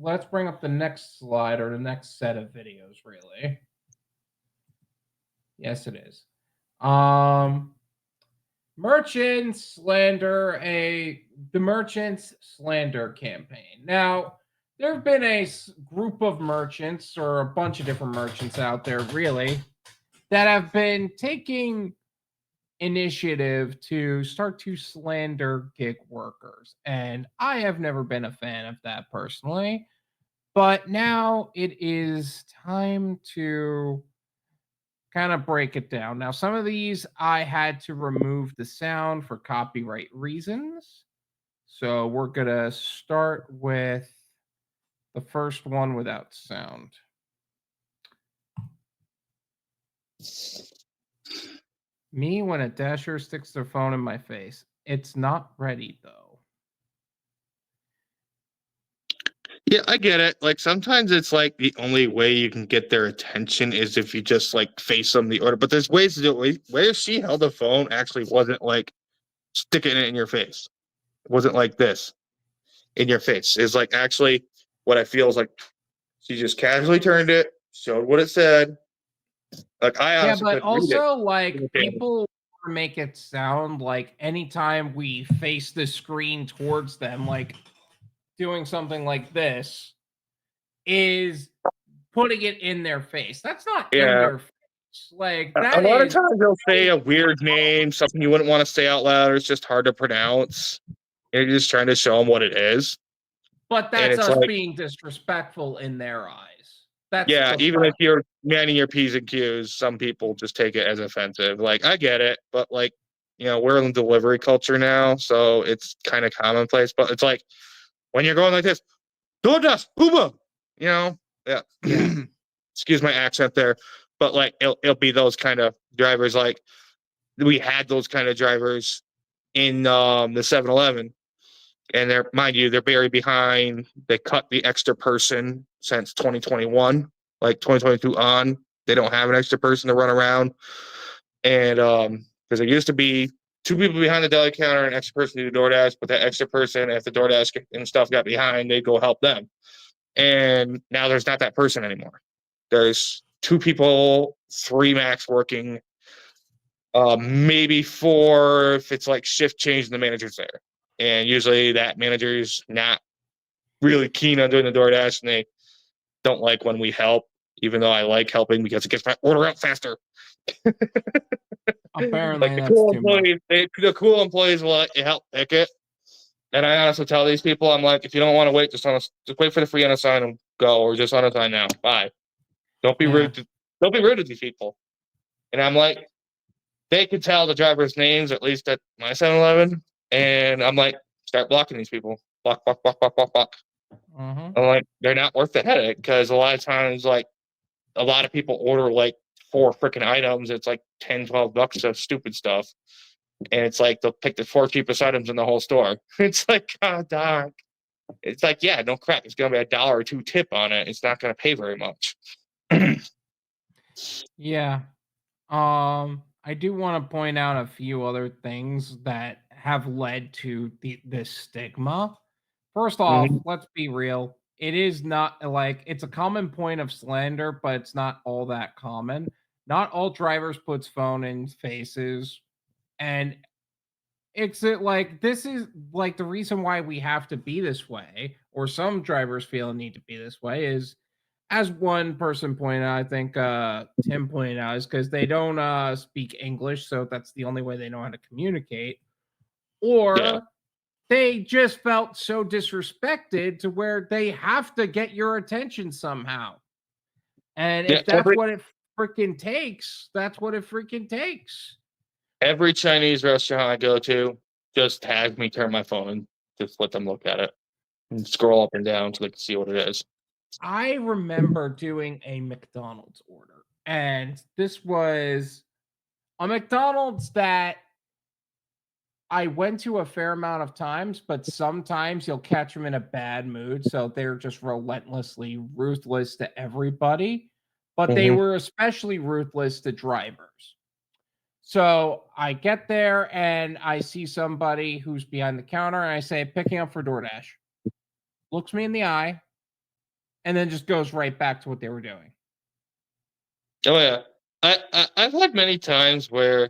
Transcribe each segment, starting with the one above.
let's bring up the next slide or the next set of videos, really. Yes, it is. Merchants slander the merchants slander campaign. Now, there have been a group of merchants or a bunch of different merchants out there, really, that have been taking initiative to start to slander gig workers. And I have never been a fan of that personally. But now it is time to kind of break it down. Now, some of these I had to remove the sound for copyright reasons. So we're going to start with the first one without sound. Me when a dasher sticks their phone in my face. It's not ready, though. Yeah, I get it. Like sometimes it's like the only way you can get their attention is if you just like face them the order. But there's ways to do it. Where she held the phone actually wasn't like sticking it in your face. It wasn't like this in your face. It's like actually what I feel is like she just casually turned it, showed what it said. Like I honestly but couldn't read it. also like people make it sound like anytime we face the screen towards them, like doing something like this is putting it in their face. That's not in their face. Like that a lot of times they'll say a weird name, something you wouldn't want to say out loud, or it's just hard to pronounce. You're just trying to show them what it is. But that's us like, being disrespectful in their eyes. That's even if you're manning your P's and Q's, some people just take it as offensive. Like, I get it, but like, we're in the delivery culture now, so it's kind of commonplace. But it's like when you're going like this, Doordash, Uber, yeah. Excuse my accent there, but like it'll be those kind of drivers. Like we had those kind of drivers in the 7-Eleven. And mind you, they're buried behind. They cut the extra person since 2021, like 2022 on. They don't have an extra person to run around. And because there used to be 2 people behind the deli counter, an extra person to do DoorDash, but that extra person, if the DoorDash and stuff got behind, they'd go help them. And now there's not that person anymore. There's 2 people, 3 max working, maybe 4 if it's like shift change and the manager's there. And usually that manager's not really keen on doing the DoorDash, and they don't like when we help, even though I like helping because it gets my order out faster. Apparently, like the cool employees will help pick it. And I honestly tell these people, I'm like, if you don't want to wait, just wait for the free unassigned and go, or just unassign now. Bye. Don't be rude to these people. And I'm like, they could tell the driver's names, at least at my 7-Eleven. And I'm like, start blocking these people. Block. I'm like, they're not worth the headache because a lot of times, like, a lot of people order like 4 freaking items. It's like $10, $12 of stupid stuff. And it's like they'll pick the 4 cheapest items in the whole store. It's like, God, darn. It's like, yeah, no crap. It's going to be $1 or $2 tip on it. It's not going to pay very much. Yeah. I do want to point out a few other things that have led to this stigma. First off, let's be real. It is not like it's a common point of slander, but it's not all that common. Not all drivers puts phone in faces, and it's like this is like the reason why we have to be this way, or some drivers feel a need to be this way is, as one person pointed out, I think Tim pointed out, is because they don't speak English, so that's the only way they know how to communicate. Or they just felt so disrespected to where they have to get your attention somehow. And if that's what it freaking takes, that's what it freaking takes. Every Chinese restaurant I go to just has me turn my phone and just let them look at it and scroll up and down so they can see what it is. I remember doing a McDonald's order, and this was a McDonald's that I went to a fair amount of times, but sometimes you'll catch them in a bad mood, so they're just relentlessly ruthless to everybody, but they were especially ruthless to drivers. So I get there and I see somebody who's behind the counter and I say, picking up for DoorDash. Looks me in the eye, and then just goes right back to what they were doing. Oh yeah, I've had many times where,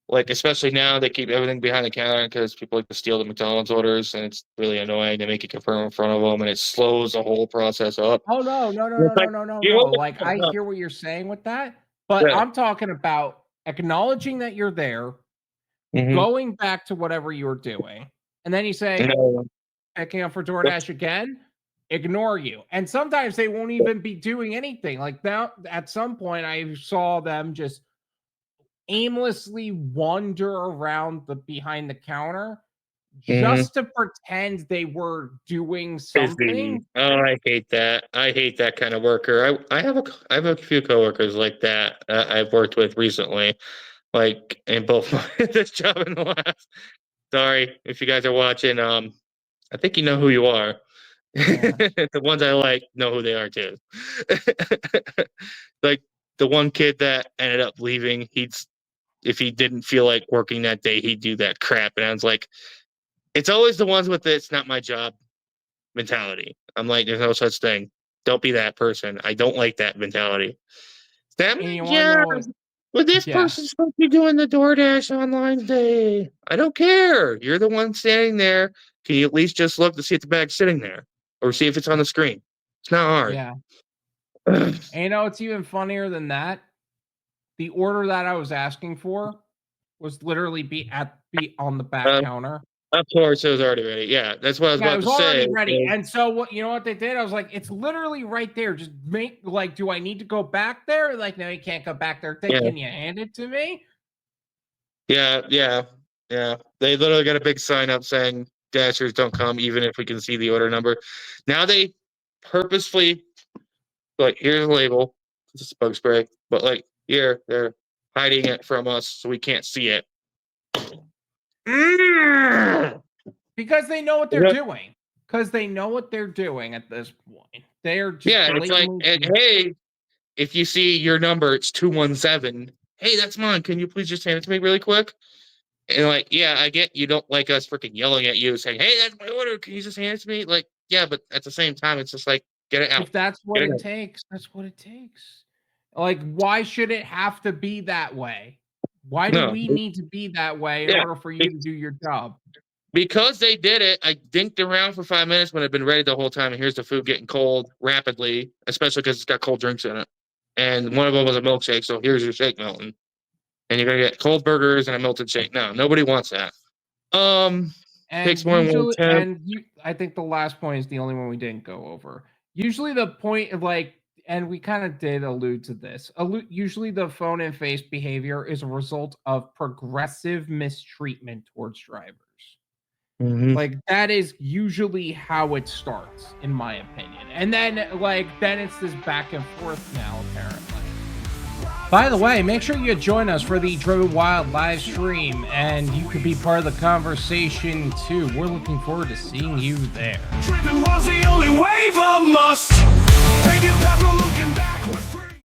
like, especially now, they keep everything behind the counter because people like to steal the McDonald's orders, and it's really annoying. They make it confirm in front of them, and it slows the whole process up. Oh, no, no, no, And no, it's like, no, no, no, you no. know Like, I what? hear what you're saying with that, but Yeah. I'm talking about acknowledging that you're there, Mhm. going back to whatever you were doing, and then you say, No, picking up for that's DoorDash again, ignore you. And sometimes they won't even be doing anything. Like now, at some point, I saw them just aimlessly wander around the behind the counter mhm. just to pretend they were doing Busy. something. Oh, I hate that. I hate that kind of worker. I have a few coworkers like that, I've worked with recently, like, in both this job and the last. Sorry if you guys are watching, I think you know who you are. Yeah. The ones I like know who they are too. Like, the one kid that ended up leaving, if he didn't feel like working that day, he'd do that crap, and I was like, it's always the ones with the "it's not my job" mentality. I'm like, "There's no such thing. Don't be that person. I don't like that mentality." I'm And like, you want to "Yeah, know what? but this Yeah. person's supposed to be doing the DoorDash online day. I don't care. You're the one standing there. Can you at least just look to see if the bag's sitting there or see if it's on the screen? It's not hard." Yeah. And you know, it's even funnier than that. The order that I was asking for was literally be on the back Um, counter. of course, it was already ready. Yeah, that's what I was Yeah, it about was to say. already ready. And so what you know what they did? I was like, it's literally right there. Just make like, do I need to go back there? Like, no, you can't go back there. Yeah, Can you hand it to me? yeah, yeah, yeah. They literally got a big sign up saying "Dashers don't come, even if we can see the order number." Now they purposefully, like, here's a label. It's just bug spray, but like, here they're hiding it from us so we can't see it. Mm. Because they know what they're Yeah, doing. Because they know what they're doing at this point. They're just yeah, it's like, blatantly hey, if you see your number, it's 217. Hey, that's mine. Can you please just hand it to me really quick? And like, yeah, I get you don't like us freaking yelling at you saying, "Hey, that's my order. Can you just hand it to me?" Like, yeah, but at the same time, it's just like, get it out. if that's what Get it it out. takes, that's what it takes. Like, why should it have to be that way? Why do No, we need to be that way in yeah. order for you Be- to do your job? Because they did it, I dinked around for 5 minutes when I'd been ready the whole time, and here's the food getting cold rapidly, especially because it's got cold drinks in it. And one of them was a milkshake, so here's your shake melting. And you're gonna get cold burgers and a melted shake. No, nobody wants that. Um, And takes more than one usually, attempt. I think the last point is the only one we didn't go over. Usually, the point of like, and we kind of did allude to this. Usually, the phone and face behavior is a result of progressive mistreatment towards drivers. Mhm. Like that is usually how it starts, in my opinion. And then, then it's this back and forth now, apparently. By the way, make sure you join us for the Driven Wyld live stream, and you could be part of the conversation too. We're looking forward to seeing you there. Driven was the only wave of must. Take you back, no looking back.